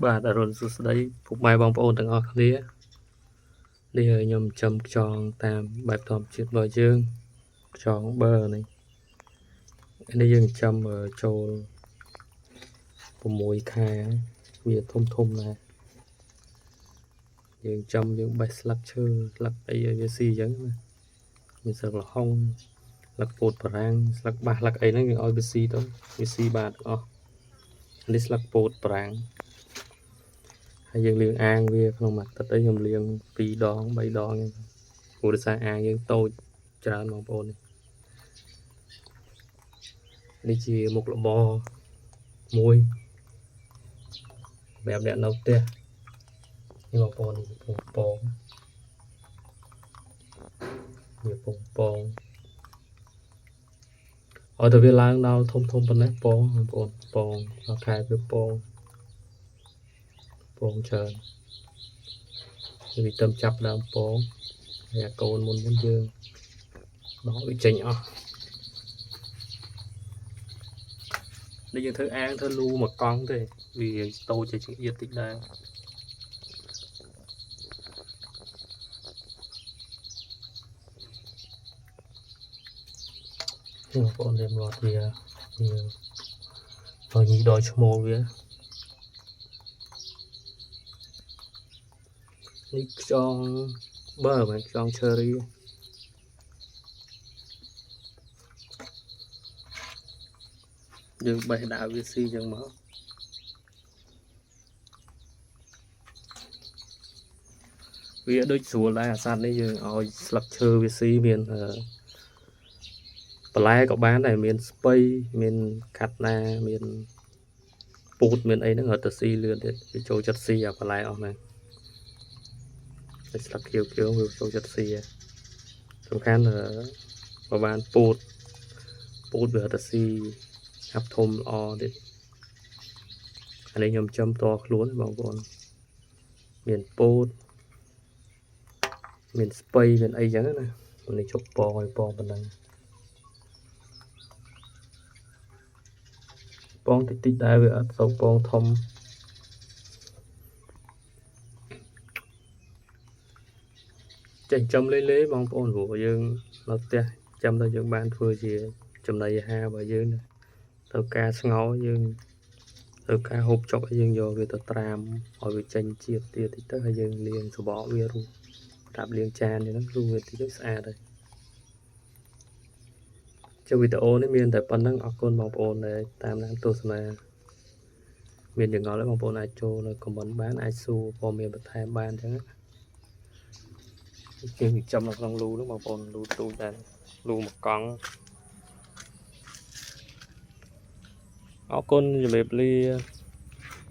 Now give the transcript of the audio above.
បាទអរុនសួស្តីពុកម៉ែបងប្អូនទាំងអស់គ្នានេះខ្ញុំចំខ្យងតាមបែបធម្មជាតិរបស់យើងខ្យងបឺនេះយើងចំចូល6ខែវាធំណាស់យើងចំយើងបេះស្លឹកឈើស្លឹកអីឲ្យវាស៊ីអញ្ចឹងណាមានស្លឹកល្ហុងស្លឹកពោតបារាំងស្លឹកបាសស្លឹកអីហ្នឹងយើងឲ្យវាស៊ីទៅវាស៊ីបាទទាំងអស់នេះស្លឹកពោតបារាំងហើយយើងលាងអាងវាក្នុងមួយអាទិត្យខ្ញុំលាង2 ដង 3 ដងហ្នឹងព្រោះដោយសារអាងយើងតូចច្រើនបងប្អូននេះជាមុខរបរមួយសម្រាប់អ្នកនៅផ្ទះនេះបងប្អូនពងពងវាពងពងឲ្យតែវាឡើងដល់ធំប៉ុណ្ណេះពងបងប្អូនពងខែវាពងច្រើនវាទៅចាប់ដើមពងហើយកូនមុនយើងបោះវាចេញអស់នេះយើងធ្វើអាងធ្វើលូមួយកង់ទេវាតូចជាចង្អៀតតិចដែរបងប្អូនរៀបរាប់វាទៅញីដល់ឈ្មោលវានេះខ្យងបឺមិនខ្យងឈើរីយើងបេះដាក់វាស៊ីចឹងមកវាដូចស្រួលដែរអាសត្វនេះយើងឲ្យស្លឹកឈើវាស៊ីមានបន្លែក៏បានដែរមានស្ពៃមានខាត់ណាមានពូតមានអីហ្នឹងឲ្យទៅស៊ីលឿនទៀតវាចូលចិត្តស៊ីអាបន្លែអស់ហ្នឹងស្លឹកខៀវវាចូលចិត្តស៊ីសំខាន់បើបានពូតវាទៅស៊ីហាប់ធំល្អទៀតអានេះខ្ញុំចំតខ្លួនបងប្អូនមានពូតមានស្ពៃមានអីចឹងណានេះជប់ពងឲ្យពងប៉ុណ្ណឹងពងតិចដែរវាអត់ទៅពងធំចេះចំលេបងប្អូនព្រោះយើងនៅផ្ទះចំទៅយើងបានធ្វើជាចំណីអាហាររបស់យើងទៅការស្ងោរយើងទៅការហូបចុកយើងយកវាទៅត្រាំឲ្យវាចេញជាតិទៀតទៅហើយយើងលាងសបកវារួចប្រាប់លាងចានហ្នឹងរួចវាតិចស្អាតហើយចុះវីដេអូនេះមានតែប៉ុណ្្នឹងអរគុណបងប្អូនដែលតាមដានទស្សនាមានយ៉ាងណាបងប្អូនអាចចូលនៅខមមិនបានអាចសួរព័ត៌មានបន្ថែមបានអញ្ចឹងគេចំនៅក្នុងលូហ្នឹងបងប្អូនលូទូចដែរលូមួយកង់អរគុណជំរាបលា